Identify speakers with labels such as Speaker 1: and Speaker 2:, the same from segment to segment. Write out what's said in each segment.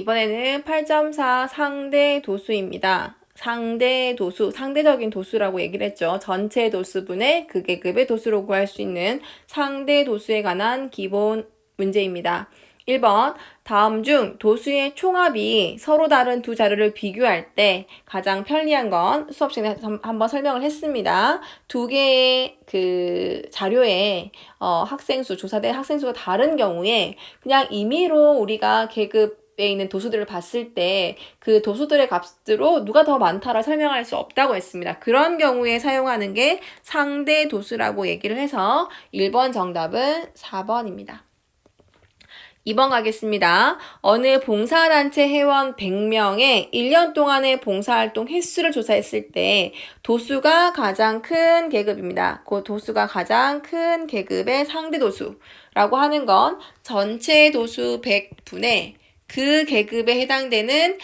Speaker 1: 이번에는 8.4 상대 도수입니다. 상대 도수, 상대적인 도수라고 얘기를 했죠. 전체 도수분의 극계급의 도수로 구할 수 있는 상대 도수에 관한 기본 문제입니다. 1번, 다음 중 도수의 총합이 서로 다른 두 자료를 비교할 때 가장 편리한 건 수업 시간에 한번 설명을 했습니다. 두 개의 자료에 학생 수, 조사된 학생 수가 다른 경우에 그냥 임의로 우리가 계급에 있는 도수들을 봤을 때 그 도수들의 값으로 누가 더 많다라 설명할 수 없다고 했습니다. 그런 경우에 사용하는 게 상대 도수라고 얘기를 해서 1번 정답은 4번입니다. 2번 가겠습니다. 어느 봉사단체 회원 100명의 1년 동안의 봉사활동 횟수를 조사했을 때 도수가 가장 큰 계급입니다. 그 도수가 가장 큰 계급의 상대 도수라고 하는 건 전체 도수 100분의 그 계급에 해당되는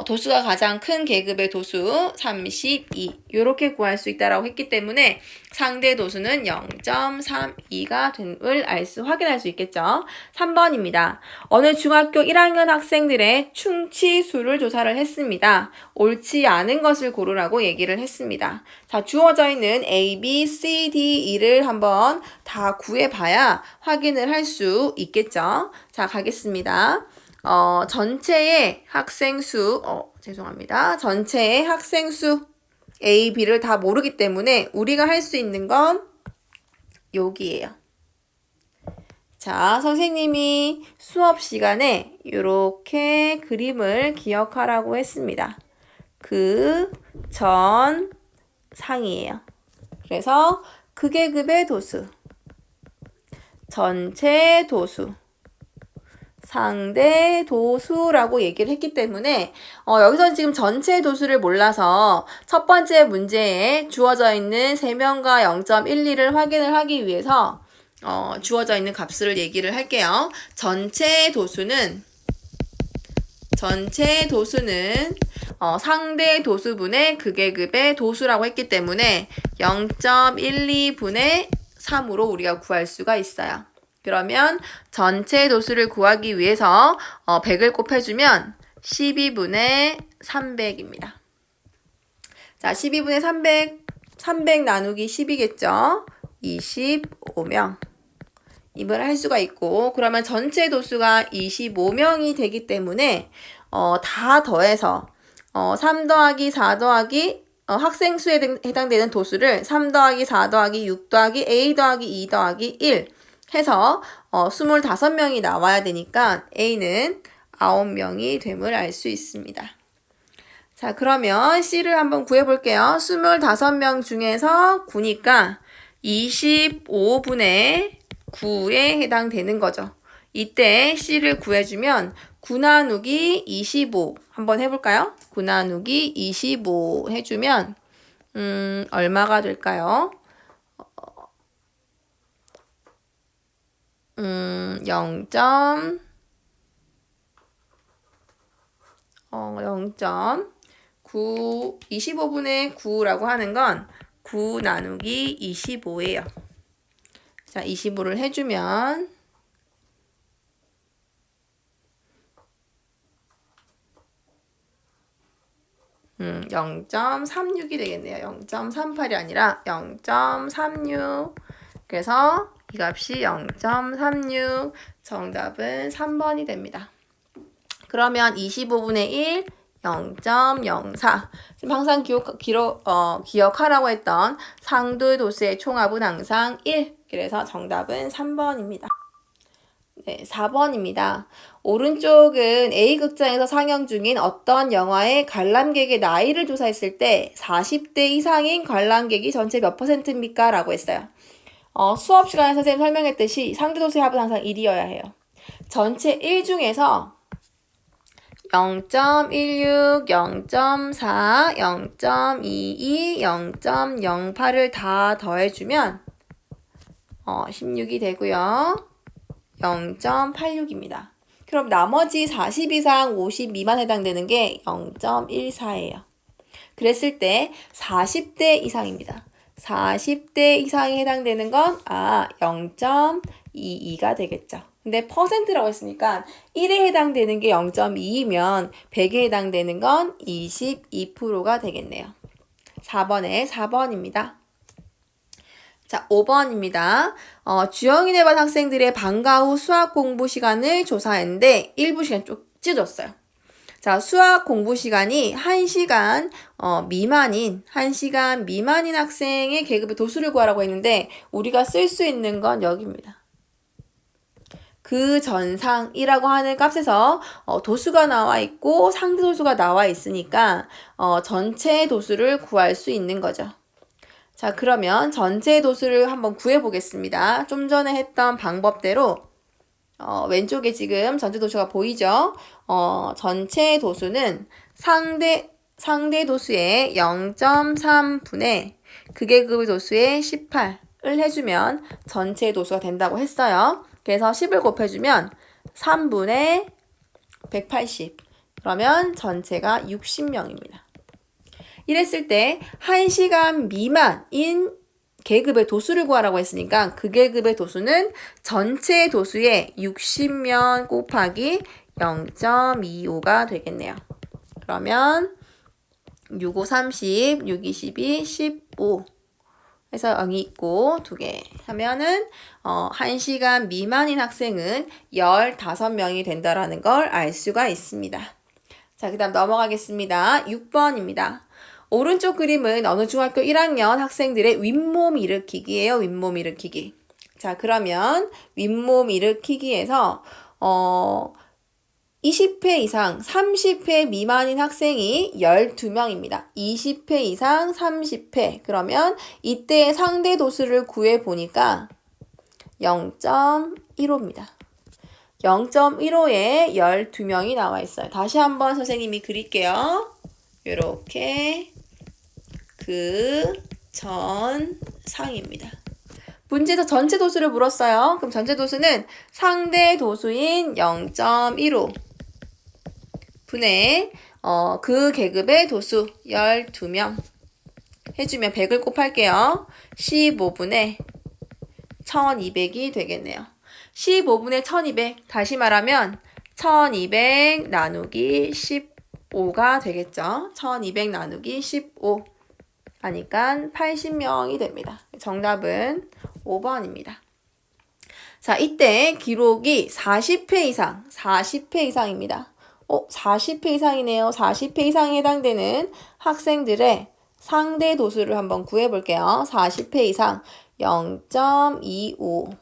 Speaker 1: 도수가 가장 큰 계급의 도수 32 이렇게 구할 수 있다라고 했기 때문에 상대 도수는 0.32가 됨을 확인할 수 있겠죠. 3번입니다. 어느 중학교 1학년 학생들의 충치수를 조사를 했습니다. 옳지 않은 것을 고르라고 얘기를 했습니다. 자, 주어져 있는 A, B, C, D, E를 한번 다 구해봐야 확인을 할 수 있겠죠. 자, 가겠습니다. 전체의 학생수, 전체의 학생수 A, B를 다 모르기 때문에 우리가 할 수 있는 건 여기예요. 자, 선생님이 수업 시간에 이렇게 그림을 기억하라고 했습니다. 그 전 상이에요. 그래서 극계급의 도수, 전체 도수, 상대 도수라고 얘기를 했기 때문에 여기서 지금 전체 도수를 몰라서 첫 번째 문제에 주어져 있는 3명과 0.12를 확인을 하기 위해서 주어져 있는 값을 얘기를 할게요. 전체 도수는 상대 도수분의 극계급의 도수라고 했기 때문에 0.12분의 3으로 우리가 구할 수가 있어요. 그러면 전체 도수를 구하기 위해서 100을 곱해주면 12분의 300입니다. 자, 12분의 300 나누기 10이겠죠? 25명. 이걸 할 수가 있고, 그러면 전체 도수가 25명이 되기 때문에 다 더해서 3 더하기 4 더하기 학생 수에 해당되는 도수를 3 더하기 4 더하기 6 더하기 A 더하기 2 더하기 1 해서 25명이 나와야 되니까 A는 9명이 됨을 알 수 있습니다. 자, 그러면 C를 한번 구해볼게요. 25명 중에서 9니까 25분의 9에 해당되는 거죠. 이때 C를 구해주면 9 나누기 25 한번 해볼까요? 9 나누기 25 해주면 얼마가 될까요? 25분의 9라고 하는 건 9 나누기 25예요. 자, 25를 해주면 0.36이 되겠네요. 0.38이 아니라 0.36. 그래서 이 값이 0.36. 정답은 3번이 됩니다. 그러면 25분의 1, 0.04. 지금 항상 기억하라고 했던 상대 도수의 총합은 항상 1. 그래서 정답은 3번입니다. 네, 4번입니다. 오른쪽은 A극장에서 상영 중인 어떤 영화의 관람객의 나이를 조사했을 때 40대 이상인 관람객이 전체 몇 %입니까? 라고 했어요. 수업 시간에 선생님 설명했듯이 상대도수의 합은 항상 1이어야 해요. 전체 1 중에서 0.16, 0.4, 0.22, 0.08을 다 더해주면 16이 되고요. 0.86입니다. 그럼 나머지 40 이상 50 미만 해당되는 게 0.14예요. 그랬을 때 40대 이상입니다. 40대 이상에 해당되는 건 0.22가 되겠죠. 근데 퍼센트라고 했으니까 1에 해당되는 게 0.2이면 100에 해당되는 건 22%가 되겠네요. 4번입니다. 자, 5번입니다. 주영이네 반 학생들의 방과 후 수학 공부 시간을 조사했는데 일부 시간 좀 찢었어요. 자, 수학 공부 시간이 1시간 미만인 학생의 계급의 도수를 구하라고 했는데 우리가 쓸 수 있는 건 여기입니다. 그 전상이라고 하는 값에서 도수가 나와 있고 상대 도수가 나와 있으니까 전체 도수를 구할 수 있는 거죠. 자, 그러면 전체 도수를 한번 구해 보겠습니다. 좀 전에 했던 방법대로 왼쪽에 지금 전체 도수가 보이죠? 전체 도수는 상대 도수의 0.3분의 극계급의 도수의 18을 해주면 전체 도수가 된다고 했어요. 그래서 10을 곱해주면 3분의 180. 그러면 전체가 60명입니다. 이랬을 때 1시간 미만인 계급의 도수를 구하라고 했으니까 그 계급의 도수는 전체 도수의 60명 곱하기 0.25가 되겠네요. 그러면 6, 5, 30, 6, 22, 15 해서 0이 있고 2개 하면은 1시간 미만인 학생은 15명이 된다라는 걸 알 수가 있습니다. 자, 그 다음 넘어가겠습니다. 6번입니다. 오른쪽 그림은 어느 중학교 1학년 학생들의 윗몸 일으키기예요. 윗몸 일으키기. 자, 그러면 윗몸 일으키기에서 20회 이상 30회 미만인 학생이 12명입니다. 20회 이상 30회. 그러면 이때 상대 도수를 구해 보니까 0.15입니다. 0.15에 12명이 나와 있어요. 다시 한번 선생님이 그릴게요. 이렇게 그 전상입니다. 문제에서 전체 도수를 물었어요. 그럼 전체 도수는 상대 도수인 0.15 분의 그 계급의 도수 12명 해주면 100을 곱할게요. 15분의 1200이 되겠네요. 15분의 1200 다시 말하면 1200 나누기 15가 되겠죠. 1200 나누기 15 하니까 80명이 됩니다. 정답은 5번입니다. 자, 이때 기록이 40회 이상입니다. 40회 이상이네요. 40회 이상에 해당되는 학생들의 상대 도수를 한번 구해볼게요. 40회 이상 0.25,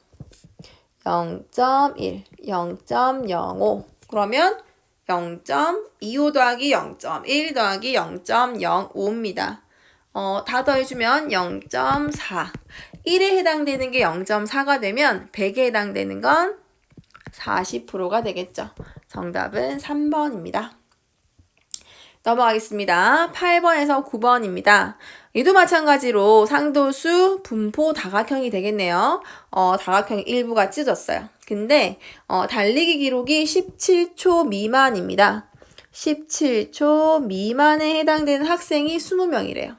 Speaker 1: 0.1, 0.05 그러면 0.25 더하기 0.1 더하기 0.05입니다. 다 더해주면 0.4. 1에 해당되는 게 0.4가 되면 100에 해당되는 건 40%가 되겠죠. 정답은 3번입니다. 넘어가겠습니다. 8번에서 9번입니다. 얘도 마찬가지로 상도수, 분포, 다각형이 되겠네요. 다각형 일부가 찢어졌어요. 근데 달리기 기록이 17초 미만입니다. 17초 미만에 해당되는 학생이 20명이래요.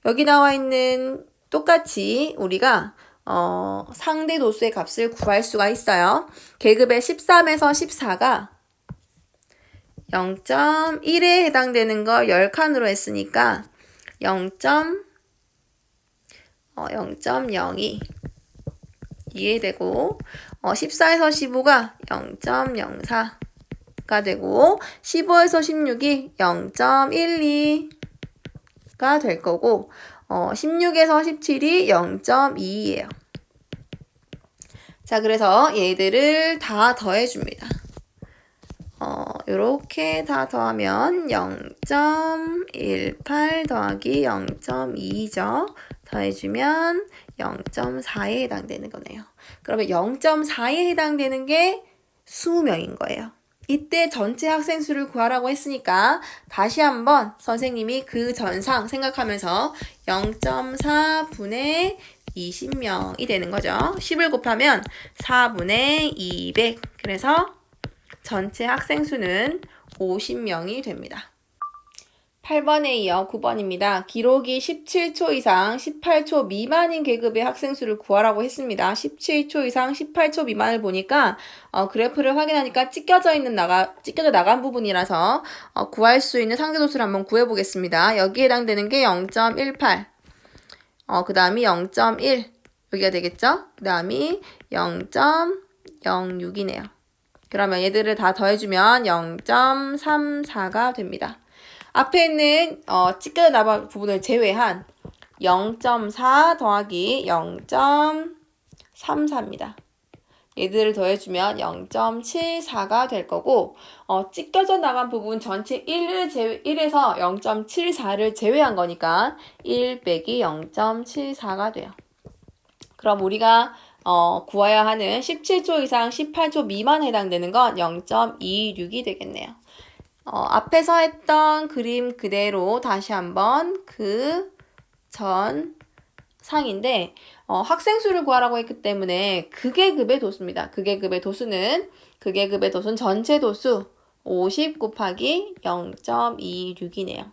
Speaker 1: 여기 나와 있는 똑같이 우리가 상대 도수의 값을 구할 수가 있어요. 계급의 13에서 14가 0.1에 해당되는 걸 10칸으로 했으니까 0.02 이해되고 14에서 15가 0.04가 되고 15에서 16이 0.12가 될 거고 16에서 17이 0.2예요. 자, 그래서 얘들을 다 더해줍니다. 요렇게 다 더하면 0.18 더하기 0.2죠. 더해주면 0.4에 해당되는 거네요. 그러면 0.4에 해당되는 게 20명인 거예요. 이때 전체 학생 수를 구하라고 했으니까 다시 한번 선생님이 그 전상 생각하면서 0.4분의 20명이 되는 거죠. 10을 곱하면 4분의 200. 그래서 전체 학생 수는 50명이 됩니다. 8번에 이어 9번입니다. 기록이 17초 이상 18초 미만인 계급의 학생 수를 구하라고 했습니다. 17초 이상 18초 미만을 보니까 그래프를 확인하니까 찢겨져 나간 부분이라서 구할 수 있는 상대도수를 한번 구해보겠습니다. 여기에 해당되는 게 0.18, 그 다음이 0.1, 여기가 되겠죠? 그 다음이 0.06이네요. 그러면 얘들을 다 더해주면 0.34가 됩니다. 앞에 있는 찢겨져 나간 부분을 제외한 0.4 더하기 0.34입니다. 얘들을 더해주면 0.74가 될 거고 찢겨져 나간 부분 전체 1에서 0.74를 제외한 거니까 1 빼기 0.74가 돼요. 그럼 우리가 구해야 하는 17초 이상 18초 미만에 해당되는 건 0.26이 되겠네요. 앞에서 했던 그림 그대로 다시 한번 그 전 상인데 학생 수를 구하라고 했기 때문에 극계급의 도수입니다. 극계급의 도수는 전체 도수 50 곱하기 0.26이네요.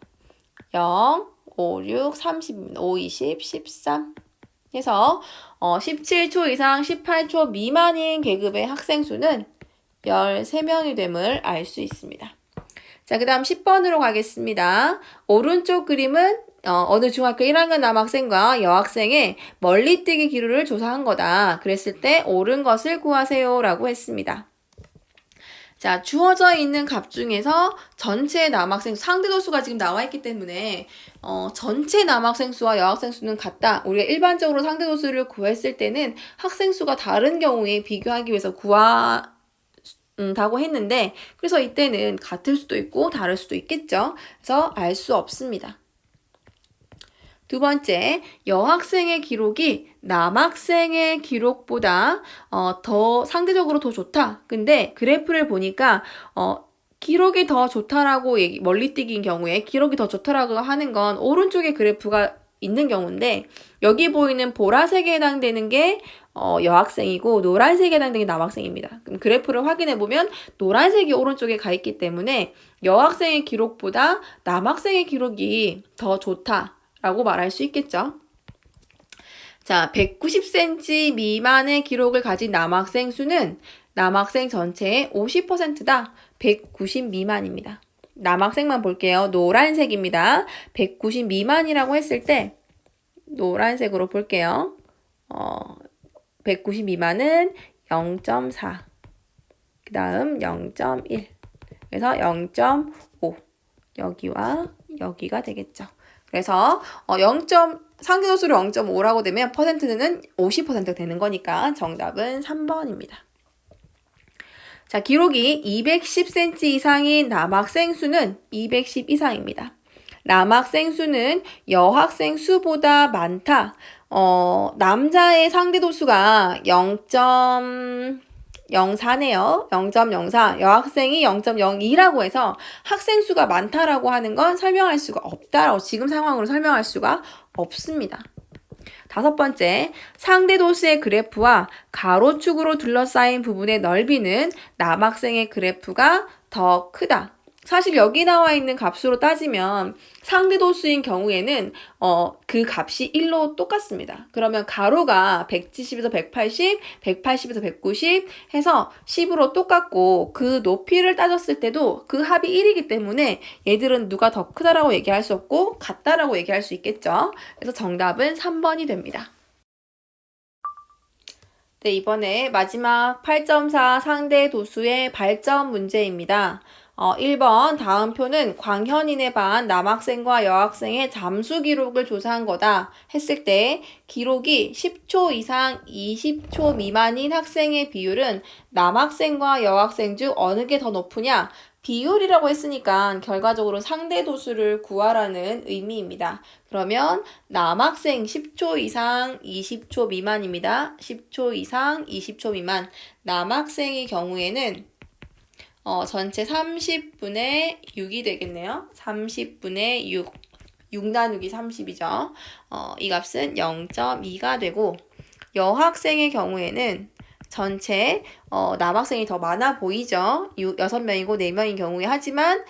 Speaker 1: 0, 5, 6, 30입니다. 5, 20, 13 해서 17초 이상 18초 미만인 계급의 학생 수는 13명이 됨을 알 수 있습니다. 자, 그 다음 10번으로 가겠습니다. 오른쪽 그림은 어느 중학교 1학년 남학생과 여학생의 멀리뛰기 기록을 조사한 거다. 그랬을 때 옳은 것을 구하세요 라고 했습니다. 자, 주어져 있는 값 중에서 전체 남학생 상대도수가 지금 나와 있기 때문에 전체 남학생 수와 여학생 수는 같다. 우리가 일반적으로 상대도수를 구했을 때는 학생 수가 다른 경우에 비교하기 위해서 다고 했는데 그래서 이때는 같을 수도 있고 다를 수도 있겠죠. 그래서 알 수 없습니다. 두 번째, 여학생의 기록이 남학생의 기록보다 더 상대적으로 더 좋다. 근데 그래프를 보니까 기록이 더 좋다라고 멀리뛰기인 경우에 기록이 더 좋다라고 하는 건 오른쪽에 그래프가 있는 경우인데 여기 보이는 보라색에 해당되는 게 여학생이고 노란색에 해당되는 게 남학생입니다. 그럼 그래프를 확인해 보면 노란색이 오른쪽에 가 있기 때문에 여학생의 기록보다 남학생의 기록이 더 좋다라고 말할 수 있겠죠. 자, 190cm 미만의 기록을 가진 남학생 수는 남학생 전체의 50%다. 190 미만입니다. 남학생만 볼게요. 노란색입니다. 190 미만이라고 했을 때 노란색으로 볼게요. 190 미만은 0.4, 그 다음 0.1, 그래서 0.5, 여기와 여기가 되겠죠. 그래서 상대도수를 0.5라고 되면 퍼센트는 50% 되는 거니까 정답은 3번입니다. 자, 기록이 210cm 이상인 남학생 수는 210 이상입니다. 남학생 수는 여학생 수보다 많다. 남자의 상대도수가 0.04네요. 0.04. 여학생이 0.02라고 해서 학생 수가 많다라고 하는 건 설명할 수가 없다라고 지금 상황으로 설명할 수가 없습니다. 다섯 번째, 상대도수의 그래프와 가로축으로 둘러싸인 부분의 넓이는 남학생의 그래프가 더 크다. 사실 여기 나와 있는 값으로 따지면 상대도수인 경우에는 그 값이 1로 똑같습니다. 그러면 가로가 170에서 180, 180에서 190 해서 10으로 똑같고 그 높이를 따졌을 때도 그 합이 1이기 때문에 얘들은 누가 더 크다라고 얘기할 수 없고 같다라고 얘기할 수 있겠죠. 그래서 정답은 3번이 됩니다. 네, 이번에 마지막 8.4 상대 도수의 발전 문제입니다. 1번 다음 표는 광현인의 반 남학생과 여학생의 잠수 기록을 조사한 거다 했을 때 기록이 10초 이상 20초 미만인 학생의 비율은 남학생과 여학생 중 어느 게 더 높으냐? 비율이라고 했으니까 결과적으로 상대 도수를 구하라는 의미입니다. 그러면 남학생 10초 이상 20초 미만입니다. 10초 이상 20초 미만 남학생의 경우에는 전체 30분의 6이 되겠네요. 30분의 6. 6 나누기 30이죠. 이 값은 0.2가 되고 여학생의 경우에는 전체 남학생이 더 많아 보이죠? 6명이고 4명인 경우에. 하지만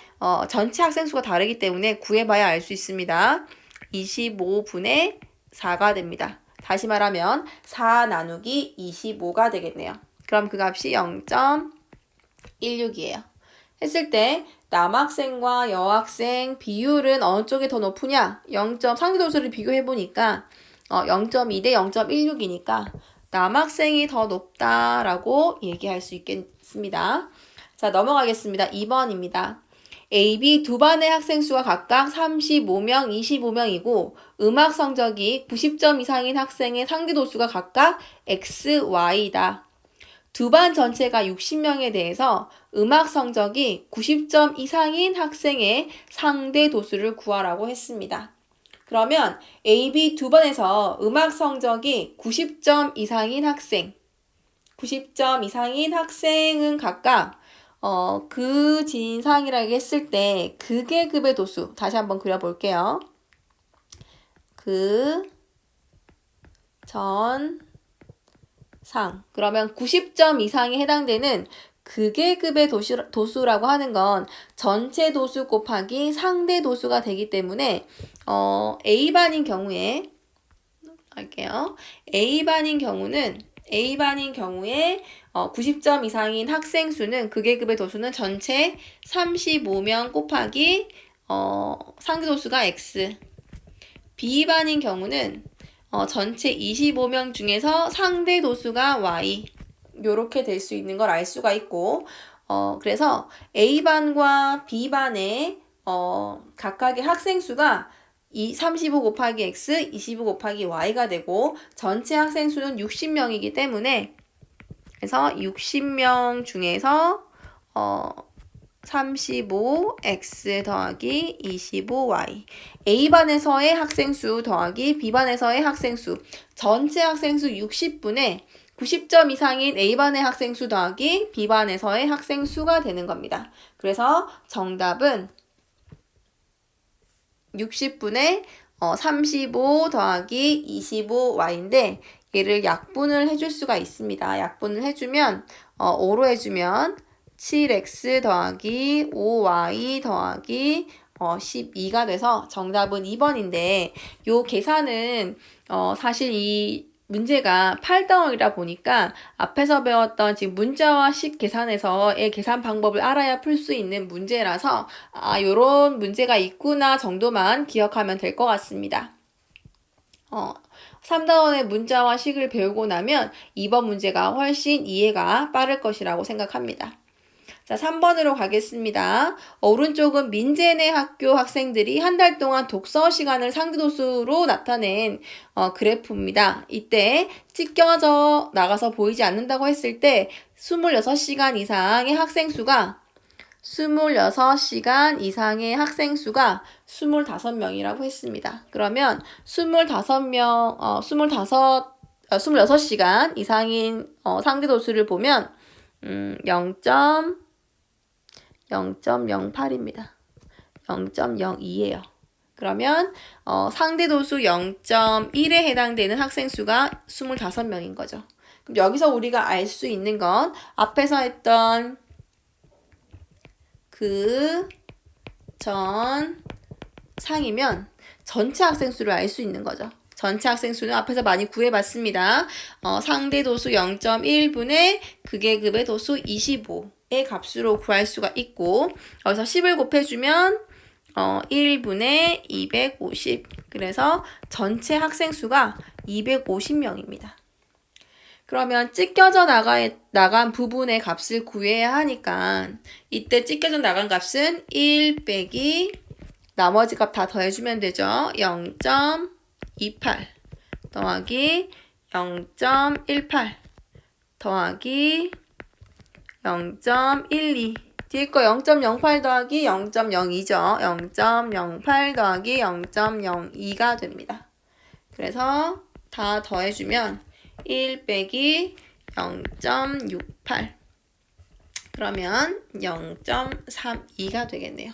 Speaker 1: 전체 학생 수가 다르기 때문에 구해봐야 알 수 있습니다. 25분의 4가 됩니다. 다시 말하면 4 나누기 25가 되겠네요. 그럼 그 값이 0.16이에요. 했을 때 남학생과 여학생 비율은 어느 쪽이 더 높으냐? 상대도수를 비교해보니까 0.2 대 0.16이니까 남학생이 더 높다라고 얘기할 수 있겠습니다. 자, 넘어가겠습니다. 2번입니다. A, B 두 반의 학생 수가 각각 35명, 25명이고 음악 성적이 90점 이상인 학생의 상대 도수가 각각 X, Y다. 두 반 전체가 60명에 대해서 음악 성적이 90점 이상인 학생의 상대 도수를 구하라고 했습니다. 그러면 A, B 두 반에서 음악 성적이 90점 이상인 학생, 90점 이상인 학생은 각각 그 진상이라고 했을 때 그 계급의 도수 다시 한번 그려볼게요. 그 전 상. 그러면 90점 이상에 해당되는 그 계급의 도수라고 하는 건 전체 도수 곱하기 상대 도수가 되기 때문에 A반인 경우에 할게요. A반인 경우에 90점 이상인 학생 수는 그 계급의 도수는 전체 35명 곱하기 상대 도수가 X. B반인 경우는 전체 25명 중에서 상대 도수가 Y. 요렇게 될 수 있는 걸 알 수가 있고, 그래서 A반과 B반의 각각의 학생 수가 35 곱하기 X, 25 곱하기 Y가 되고, 전체 학생 수는 60명이기 때문에, 그래서 60명 중에서 35x 더하기 25y. A반에서의 학생수 더하기 B반에서의 학생수. 전체 학생수 60분의 90점 이상인 A반의 학생수 더하기 B반에서의 학생수가 되는 겁니다. 그래서 정답은 60분의 35 더하기 25y인데 얘를 약분을 해줄 수가 있습니다. 약분을 해주면 5로 해주면 7x 더하기 5y 더하기 12가 돼서 정답은 2번인데 요 계산은 사실 이 문제가 8덩어리라 보니까 앞에서 배웠던 지금 문자와 식 계산에서의 계산 방법을 알아야 풀 수 있는 문제라서 요런 문제가 있구나 정도만 기억하면 될 것 같습니다. 3단원의 문자와 식을 배우고 나면 2번 문제가 훨씬 이해가 빠를 것이라고 생각합니다. 자, 3번으로 가겠습니다. 오른쪽은 민재네 학교 학생들이 한 달 동안 독서 시간을 상대도수로 나타낸 그래프입니다. 이때 찢겨져 나가서 보이지 않는다고 했을 때 26시간 이상의 학생 수가 25명이라고 했습니다. 그러면 26시간 이상인 상대도수를 보면 0.08입니다. 0.02예요. 그러면 상대도수 0.1에 해당되는 학생수가 25명인 거죠. 그럼 여기서 우리가 알 수 있는 건 앞에서 했던 그 전 상이면 전체 학생수를 알 수 있는 거죠. 전체 학생수는 앞에서 많이 구해봤습니다. 상대도수 0.1분의 그 계급의 도수 25의 값으로 구할 수가 있고 여기서 10을 곱해주면 1분의 250. 그래서 전체 학생수가 250명입니다. 그러면 찢겨져 나간 부분의 값을 구해야 하니까 이때 찢겨져 나간 값은 1 빼기 나머지 값 다 더해주면 되죠. 0.28 더하기 0.18 더하기 0.12 뒤에 거 0.08 더하기 0.02죠. 0.08 더하기 0.02가 됩니다. 그래서 다 더해주면 1 빼기 0.68 그러면 0.32가 되겠네요.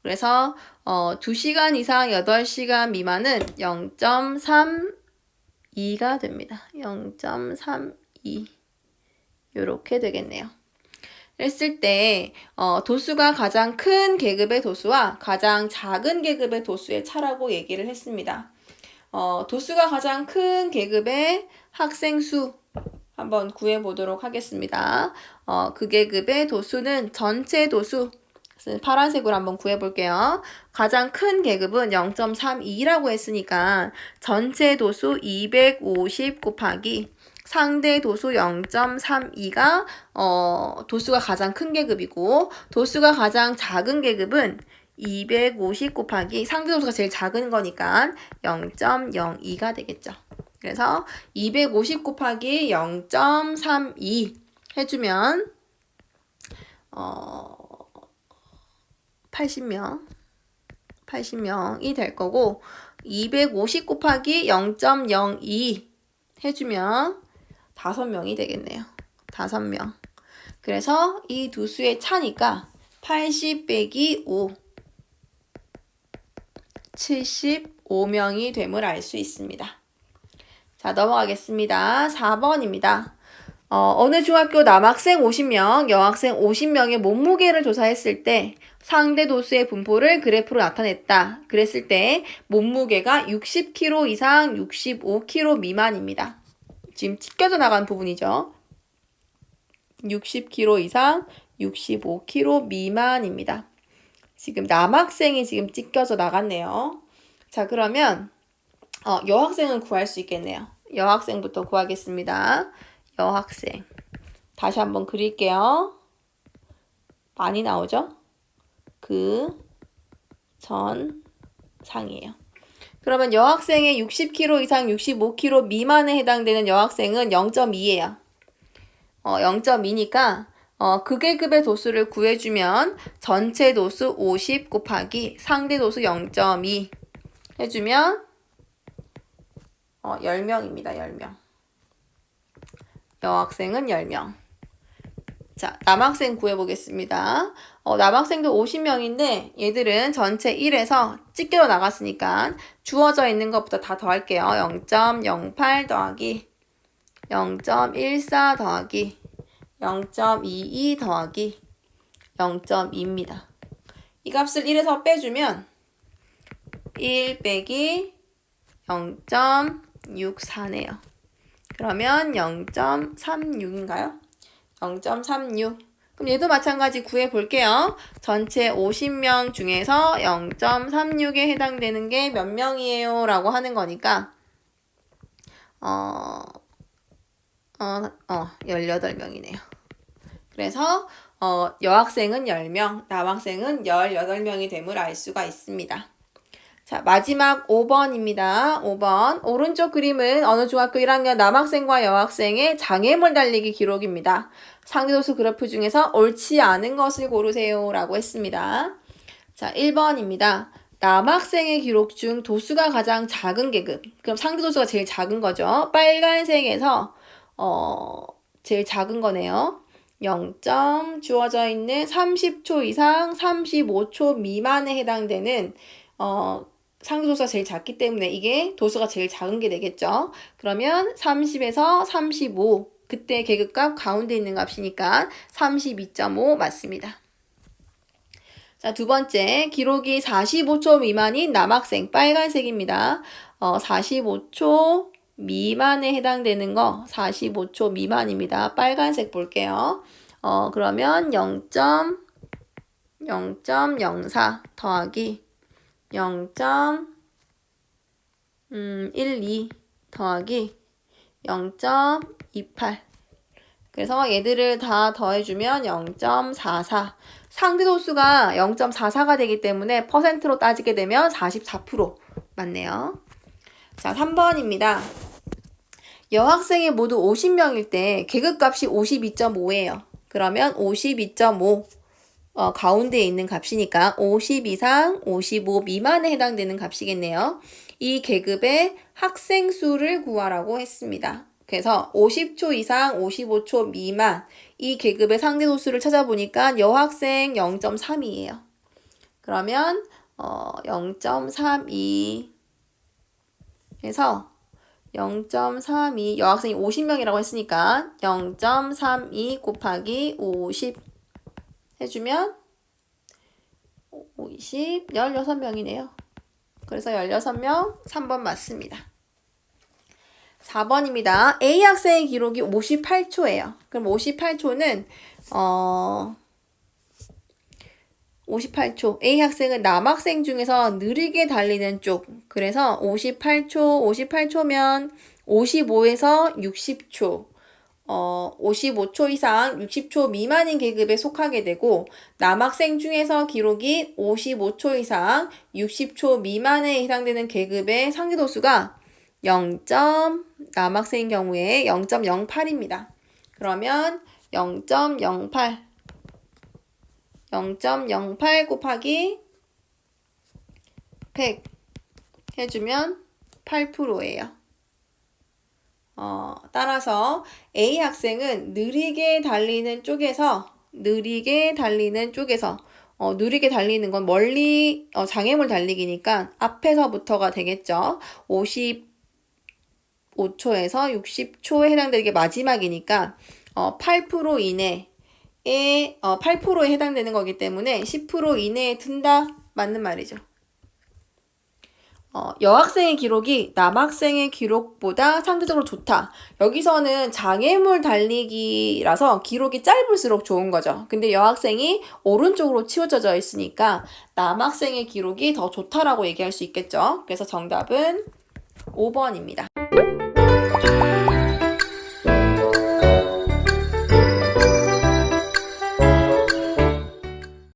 Speaker 1: 그래서 2시간 이상 8시간 미만은 0.32가 됩니다. 0.32 요렇게 되겠네요. 했을 때 도수가 가장 큰 계급의 도수와 가장 작은 계급의 도수의 차라고 얘기를 했습니다. 도수가 가장 큰 계급의 학생 수 한번 구해보도록 하겠습니다. 그 계급의 도수는 전체 도수, 파란색으로 한번 구해볼게요. 가장 큰 계급은 0.32라고 했으니까 전체 도수 250 곱하기 상대 도수 0.32가 도수가 가장 큰 계급이고, 도수가 가장 작은 계급은 250 곱하기 상대 도수가 제일 작은 거니까 0.02가 되겠죠. 그래서 250 곱하기 0.32 해주면 80명이 될 거고, 250 곱하기 0.02 해주면 5명이 되겠네요. 5명. 그래서 이 두 수의 차니까 80 빼기 5, 75명이 됨을 알 수 있습니다. 자, 넘어가겠습니다. 4번입니다. 어느 중학교 남학생 50명, 여학생 50명의 몸무게를 조사했을 때 상대 도수의 분포를 그래프로 나타냈다. 그랬을 때 몸무게가 60kg 이상 65kg 미만입니다. 지금 찢겨져 나간 부분이죠. 60kg 이상 65kg 미만입니다. 지금 남학생이 지금 찢겨져 나갔네요. 자, 그러면 여학생은 구할 수 있겠네요. 여학생부터 구하겠습니다. 여학생. 다시 한번 그릴게요. 많이 나오죠? 전 상이에요. 그러면 여학생의 60kg 이상 65kg 미만에 해당되는 여학생은 0.2예요. 0.2니까 그 계급의 도수를 구해주면 전체 도수 50 곱하기 상대 도수 0.2 해주면 10명입니다. 10명. 여학생은 10명. 자, 남학생 구해보겠습니다. 남학생도 50명인데 얘들은 전체 1에서 찢겨 나갔으니까 주어져 있는 것부터 다 더할게요. 0.08 더하기 0.14 더하기 0.22 더하기 0.2입니다. 이 값을 1에서 빼주면 1 빼기 0.64네요. 그러면 0.36인가요? 0.36. 그럼 얘도 마찬가지 구해볼게요. 전체 50명 중에서 0.36에 해당되는 게 몇 명이에요? 라고 하는 거니까 18명이네요. 그래서 여학생은 10명, 남학생은 18명이 됨을 알 수가 있습니다. 자, 마지막 5번입니다. 5번. 오른쪽 그림은 어느 중학교 1학년 남학생과 여학생의 장애물 달리기 기록입니다. 상대도수 그래프 중에서 옳지 않은 것을 고르세요. 라고 했습니다. 자, 1번입니다. 남학생의 기록 중 도수가 가장 작은 계급. 그럼 상대도수가 제일 작은 거죠. 빨간색에서 제일 작은 거네요. 0. 주어져 있는 30초 이상 35초 미만에 해당되는 상대도수가 제일 작기 때문에 이게 도수가 제일 작은 게 되겠죠. 그러면 30에서 35, 그때 계급값 가운데 있는 값이니까 32.5 맞습니다. 자, 두 번째, 기록이 45초 미만인 남학생, 빨간색입니다. 45초 미만에 해당되는 거 45초 미만입니다. 빨간색 볼게요. 그러면 0.04 더하기 0.12 더하기 0.28. 그래서 얘들을 다 더해주면 0.44. 상대도수가 0.44가 되기 때문에 퍼센트로 따지게 되면 44% 맞네요. 자, 3번입니다. 여학생이 모두 50명일 때 계급값이 52.5예요. 그러면 52.5 가운데에 있는 값이니까 50 이상 55 미만에 해당되는 값이겠네요. 이 계급의 학생 수를 구하라고 했습니다. 그래서 50초 이상 55초 미만 이 계급의 상대 도수를 찾아보니까 여학생 0.32예요. 그러면 0.32 해서 0.32 여학생이 50명이라고 했으니까 0.32 곱하기 50 해주면 50, 16명이네요. 그래서 16명 3번 맞습니다. 4번입니다. A 학생의 기록이 58초예요. 그럼 58초는 58초. A 학생은 남학생 중에서 느리게 달리는 쪽. 그래서 58초면 55에서 60초. 55초 이상 60초 미만인 계급에 속하게 되고 남학생 중에서 기록이 55초 이상 60초 미만에 해당되는 계급의 상대도수가 남학생인 경우에 0.08입니다. 그러면 0.08 곱하기 100 해주면 8%예요. 따라서 A 학생은 느리게 달리는 쪽에서 느리게 달리는 건 멀리 장애물 달리기니까 앞에서부터가 되겠죠. 55초에서 60초에 해당되는 게 마지막이니까 8% 이내에 8%에 해당되는 거기 때문에 10% 이내에 든다. 맞는 말이죠. 여학생의 기록이 남학생의 기록보다 상대적으로 좋다. 여기서는 장애물 달리기라서 기록이 짧을수록 좋은 거죠. 근데 여학생이 오른쪽으로 치우쳐져 있으니까 남학생의 기록이 더 좋다라고 얘기할 수 있겠죠. 그래서 정답은 5번입니다.